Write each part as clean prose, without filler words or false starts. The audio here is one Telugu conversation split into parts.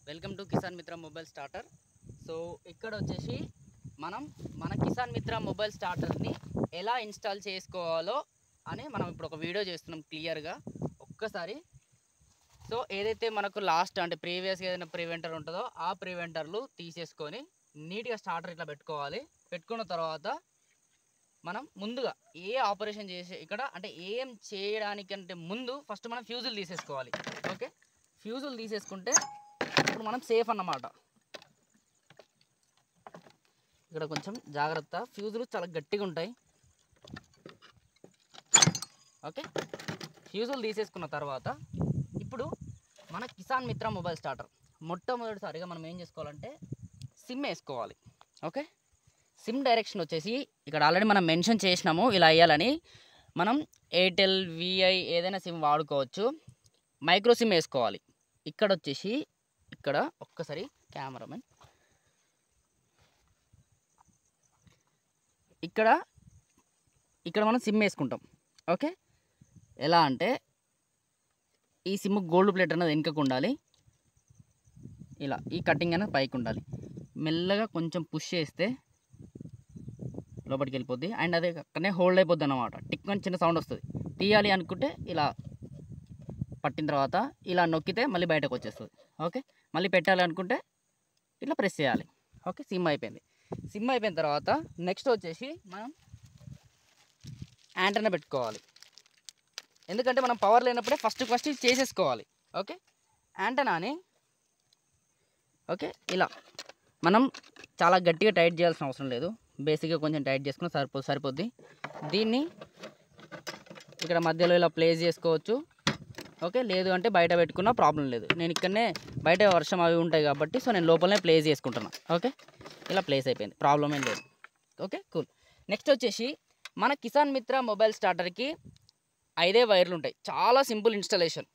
వెల్కమ్ టు కిసాన్ మిత్ర మొబైల్ స్టార్టర్. సో ఇక్కడ వచ్చేసి మన కిసాన్ మిత్ర మొబైల్ స్టార్టర్ని ఎలా ఇన్స్టాల్ చేసుకోవాలో అని మనం ఇప్పుడు ఒక వీడియో చేస్తున్నాం క్లియర్గా ఒక్కసారి. సో ఏదైతే మనకు లాస్ట్ అంటే ప్రీవియస్గా ఏదైనా ప్రివెంటర్ ఉంటుందో ఆ ప్రివెంటర్లు తీసేసుకొని నీట్గా స్టార్టర్ ఇట్లా పెట్టుకోవాలి. పెట్టుకున్న తర్వాత మనం ముందుగా ఏ ఆపరేషన్ చేసే ఇక్కడ అంటే ఏం చేయడానికంటే ముందు ఫస్ట్ మనం ఫ్యూజులు తీసేసుకోవాలి. ఓకే, ఫ్యూజులు తీసేసుకుంటే ఇప్పుడు మనం సేఫ్ అన్నమాట. ఇక్కడ కొంచెం జాగ్రత్త, ఫ్యూజులు చాలా గట్టిగా ఉంటాయి. ఓకే, ఫ్యూజులు తీసేసుకున్న తర్వాత ఇప్పుడు మన కిసాన్ మిత్ర మొబైల్ స్టార్టర్ మొట్టమొదటిసారిగా మనం ఏం చేసుకోవాలంటే సిమ్ వేసుకోవాలి. ఓకే, సిమ్ డైరెక్షన్ వచ్చేసి ఇక్కడ ఆల్రెడీ మనం మెన్షన్ చేసినాము ఇలా వేయాలని. మనం ఎయిర్టెల్, విఐ ఏదైనా సిమ్ వాడుకోవచ్చు. మైక్రో సిమ్ వేసుకోవాలి. ఇక్కడ వచ్చేసి ఇక్కడ ఒక్కసారి కెమెరామెన్ ఇక్కడ మనం సిమ్ వేసుకుంటాం. ఓకే, ఎలా అంటే ఈ సిమ్ గోల్డ్ ప్లేట్ అనేది వెనుకకు ఉండాలి, ఇలా ఈ కటింగ్ అనేది పైకి ఉండాలి. మెల్లగా కొంచెం పుష్ చేస్తే లోపలికి వెళ్ళిపోద్ది అండ్ అదే అక్కడనే హోల్డ్ అయిపోద్ది అన్నమాట. టిక్ అని చిన్న సౌండ్ వస్తుంది. తీయాలి అనుకుంటే ఇలా పట్టిన తర్వాత ఇలా నొక్కితే మళ్ళీ బయటకు వచ్చేస్తుంది. ఓకే, మళ్ళీ పెట్టాలి అనుకుంటే ఇట్లా ప్రెస్ చేయాలి. ఓకే, సిమ్ అయిపోయింది. సిమ్ అయిపోయిన తర్వాత నెక్స్ట్ వచ్చేసి మనం యాంటెన్నా పెట్టుకోవాలి. ఎందుకంటే మనం పవర్ లేనప్పుడే ఫస్ట్ చేసేసుకోవాలి. ఓకే, యాంటెనాని ఓకే ఇలా మనం చాలా గట్టిగా టైట్ చేయాల్సిన అవసరం లేదు. బేసిక్గా కొంచెం టైట్ చేసుకుని సరిపోద్ది. దీన్ని ఇక్కడ మధ్యలో ఇలా ప్లేస్ చేసుకోవచ్చు. ఓకే, లేదు అంటే బయట పెట్టుకున్నా ప్రాబ్లం లేదు. నేను ఇక్కడనే బయట వర్షం అవి ఉంటాయి కాబట్టి సో నేను లోపలనే ప్లేస్ చేసుకుంటున్నాను. ఓకే, ఇలా ప్లేస్ అయిపోయింది, ప్రాబ్లం ఏం లేదు. Okay, cool. నెక్స్ట్ వచ్చేసి మన కిసాన్ మిత్ర మొబైల్ స్టార్టర్కి 5 వైర్లు ఉంటాయి. చాలా సింపుల్ ఇన్స్టాలేషన్.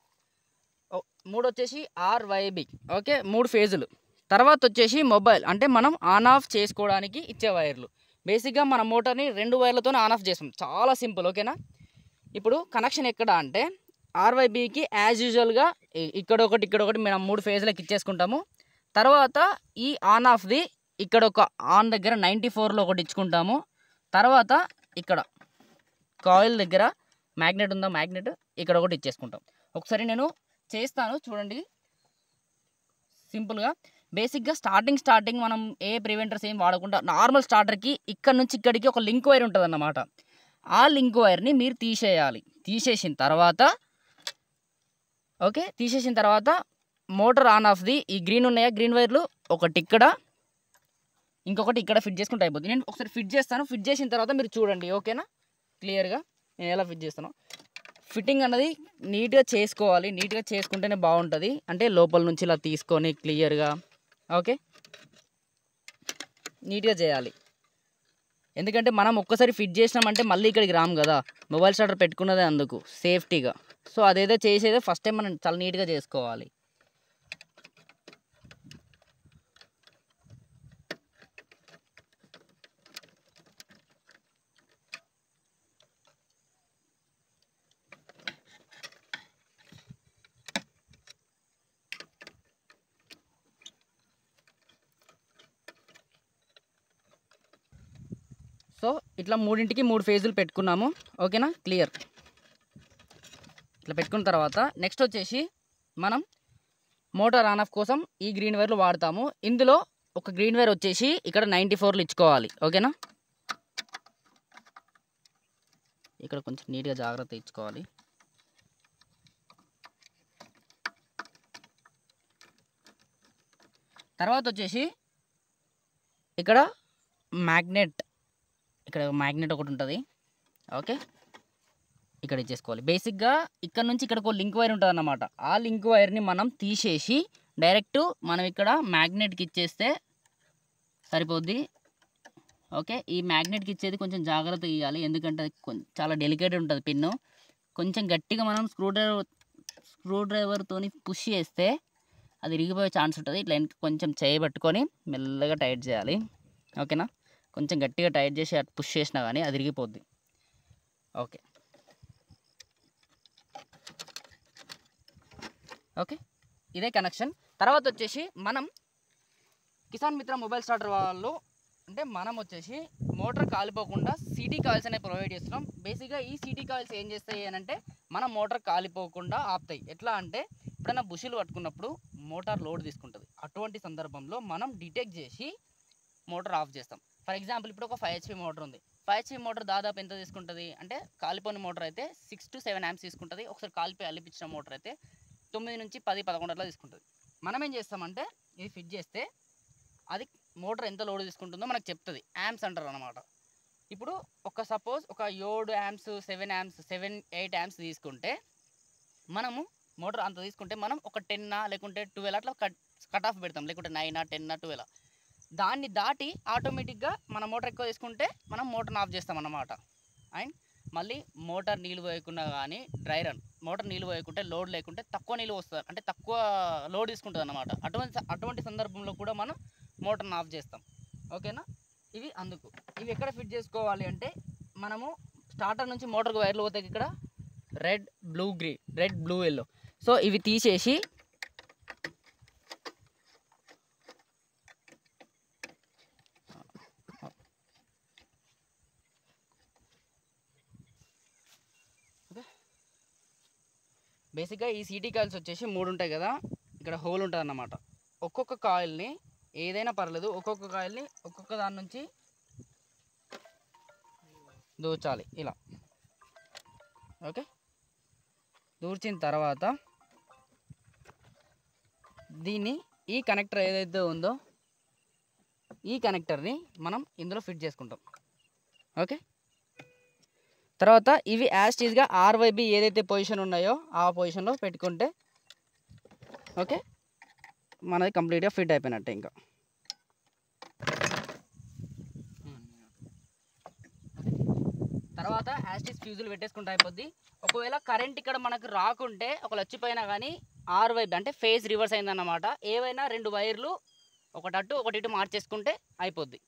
3 వచ్చేసి RYB. ఓకే, 3 ఫేజులు. తర్వాత వచ్చేసి మొబైల్ అంటే మనం ఆన్ ఆఫ్ చేసుకోవడానికి ఇచ్చే వైర్లు. బేసిక్గా మన మోటార్ని 2 వైర్లతోనే ఆన్ ఆఫ్ చేస్తాం. చాలా సింపుల్. ఓకేనా, ఇప్పుడు కనెక్షన్ ఎక్కడ అంటే RYBకి యాజ్ యూజువల్గా ఇక్కడ ఒకటి మనం 3 ఫేజ్లకు ఇచ్చేసుకుంటాము. తర్వాత ఈ ఆన్ ఆఫ్ది ఇక్కడ ఒక ఆన్ దగ్గర 94లో ఒకటి ఇచ్చుకుంటాము. తర్వాత ఇక్కడ కాయిల్ దగ్గర మ్యాగ్నెట్ ఉందా, మ్యాగ్నెట్ ఇక్కడ ఒకటి ఇచ్చేసుకుంటాం. ఒకసారి నేను చేస్తాను చూడండి సింపుల్గా. బేసిక్గా స్టార్టింగ్ మనం ఏ ప్రివెంటర్స్ ఏం వాడకుండా నార్మల్ స్టార్టర్కి ఇక్కడ నుంచి ఇక్కడికి ఒక లింక్ వైర్ ఉంటుంది అన్నమాట. ఆ లింక్ వైర్ని మీరు తీసేయాలి. తీసేసిన తర్వాత మోటార్ ఆన్ ఆఫ్ది ఈ గ్రీన్ ఉన్నాయా, గ్రీన్ వైర్లు ఒకటి ఇక్కడ ఇంకొకటి ఇక్కడ ఫిట్ చేసుకుంటే అయిపోతుంది. నేను ఒకసారి ఫిట్ చేస్తాను. ఫిట్ చేసిన తర్వాత మీరు చూడండి. ఓకేనా, క్లియర్గా నేను ఎలా ఫిట్ చేస్తాను. ఫిట్టింగ్ అన్నది నీట్గా చేసుకోవాలి. నీట్గా చేసుకుంటేనే బాగుంటుంది. అంటే లోపల నుంచి ఇలా తీసుకొని క్లియర్గా ఓకే నీట్గా చేయాలి. ఎందుకంటే మనం ఒక్కసారి ఫిట్ చేసినామంటే మళ్ళీ ఇక్కడికి రాము కదా. మొబైల్ స్టార్టర్ పెట్టుకున్నదే అందుకు సేఫ్టీగా. సో అదేదో చేసేదే ఫస్ట్ టైం మనం చాలా నీట్గా చేసుకోవాలి. సో ఇట్లా 3ంటికి 3 ఫేజులు పెట్టుకున్నాము. ఓకేనా, క్లియర్. ఇట్లా పెట్టుకున్న తర్వాత నెక్స్ట్ వచ్చేసి మనం మోటార్ ఆన్ ఆఫ్ కోసం ఈ గ్రీన్ వైర్లు వాడతాము. ఇందులో ఒక గ్రీన్ వైర్ వచ్చేసి ఇక్కడ 94లో ఇచ్చుకోవాలి. ఓకేనా, ఇక్కడ కొంచెం నీట్గా జాగ్రత్త ఇచ్చుకోవాలి. తర్వాత వచ్చేసి ఇక్కడ మ్యాగ్నెట్ ఒకటి ఉంటుంది. ఓకే, ఇక్కడ ఇచ్చేసుకోవాలి. బేసిక్గా ఇక్కడ నుంచి ఇక్కడికి ఒక లింక్ వైర్ ఉంటుంది అన్నమాట. ఆ లింక్ వైర్ని మనం తీసేసి డైరెక్ట్ మనం ఇక్కడ మ్యాగ్నెట్కి ఇచ్చేస్తే సరిపోద్ది. ఓకే, ఈ మ్యాగ్నెట్కి ఇచ్చేది కొంచెం జాగ్రత్తగా ఇవ్వాలి. ఎందుకంటే అది చాలా డెలికేట్ ఉంటుంది పిన్ను. కొంచెం గట్టిగా మనం స్క్రూ డ్రైవర్తో పుష్ చేస్తే అది ఇరిగిపోయే ఛాన్స్ ఉంటుంది. ఇట్లా కొంచెం చేయబట్టుకొని మెల్లగా టైట్ చేయాలి. ఓకేనా, కొంచెం గట్టిగా టైట్ చేసి అటు పుష్ చేసినా కానీ అది ఇరిగిపోద్ది. ఓకే ఓకే ఇదే కనెక్షన్. తర్వాత వచ్చేసి మనం కిసాన్ మిత్ర మొబైల్ స్టార్టర్ వాళ్ళు అంటే మనం వచ్చేసి మోటార్ కాలిపోకుండా సిటీ కాయిల్స్ అనేవి ప్రొవైడ్ చేస్తున్నాం. బేసిక్గా ఈ సిటీ కాయిల్స్ ఏం చేస్తాయి అని అంటే మన మోటార్ కాలిపోకుండా ఆపుతాయి. ఎట్లా అంటే ఎప్పుడైనా బుషులు పట్టుకున్నప్పుడు మోటార్ లోడ్ తీసుకుంటుంది. అటువంటి సందర్భంలో మనం డిటెక్ట్ చేసి మోటార్ ఆఫ్ చేస్తాం. ఫర్ ఎగ్జాంపుల్ ఇప్పుడు ఒక 5 HP మోటార్ ఉంది. 5 HP మోటార్ దాదాపు ఎంత తీసుకుంటుంది అంటే కాలిపోయిన మోటార్ అయితే 6 to 7 amps తీసుకుంటుంది. ఒకసారి కాలిపోయి అల్లిపించిన మోటార్ అయితే 9 నుంచి 10, 11 అట్లా తీసుకుంటుంది. మనం ఏం చేస్తామంటే ఇది ఫిట్ చేస్తే అది మోటార్ ఎంత లోడ్ తీసుకుంటుందో మనకు చెప్తుంది. యాంప్స్ అంటారు అన్నమాట. ఇప్పుడు సపోజ్ ఒక 7 amps 7 amps 7-8 amps తీసుకుంటే మనము మోటార్ అంత తీసుకుంటే మనం ఒక 10 లేకుంటే 12 అట్లా కట్ ఆఫ్ పెడతాం, లేకుంటే 9 10 12. దాన్ని దాటి ఆటోమేటిక్గా మన మోటార్ ఎక్కువ తీసుకుంటే మనం మోటార్ని ఆఫ్ చేస్తాం అన్నమాట. అండ్ మళ్ళీ మోటార్ నీళ్ళు పోయకుండా కానీ డ్రై రన్, మోటార్ నీళ్ళు పోయకుంటే లోడ్ లేకుంటే తక్కువ నీళ్ళు వస్తుంది అంటే తక్కువ లోడ్ తీసుకుంటుంది అన్నమాట. అటువంటి సందర్భంలో కూడా మనం మోటార్ని ఆఫ్ చేస్తాం. ఓకేనా? ఇవి అందుకు ఇవి ఎక్కడ ఫిట్ చేసుకోవాలి అంటే మనము స్టార్టర్ నుంచి మోటార్కి వైర్లు పోతాయి ఇక్కడ రెడ్ బ్లూ ఎల్లో. సో ఇవి తీసేసి బేసిక్గా ఈ సిటీ కాయిల్స్ వచ్చేసి 3 ఉంటాయి కదా, ఇక్కడ హోల్ ఉంటుంది అన్నమాట. ఒక్కొక్క కాయిల్ని ఏదైనా పర్లేదు, ఒక్కొక్క కాయిల్ని ఒక్కొక్క దాని నుంచి దూర్చాలి ఇలా. ఓకే, దూర్చిన తర్వాత దీన్ని ఈ కనెక్టర్ ఏదైతే ఉందో ఈ కనెక్టర్ని మనం ఇందులో ఫిట్ చేసుకుంటాం. ఓకే, తర్వాత ఇవి యాజ్ టీజ్గా RYB ఏదైతే పొజిషన్ ఉన్నాయో ఆ పొజిషన్లో పెట్టుకుంటే ఓకే మనది కంప్లీట్గా ఫిట్ అయిపోయినట్టే. ఇంకా తర్వాత యాజ్ టీజ్ ఫ్యూజులు పెట్టేసుకుంటే అయిపోద్ది. ఒకవేళ కరెంట్ ఇక్కడ మనకు రాకుంటే ఒకళ్ళు వచ్చిపోయినా కానీ RYB అంటే ఫేజ్ రివర్స్ అయిందన్నమాట. ఏవైనా 2 వైర్లు ఒకటి అటు ఒకటి ఇటు మార్చేసుకుంటే అయిపోద్ది.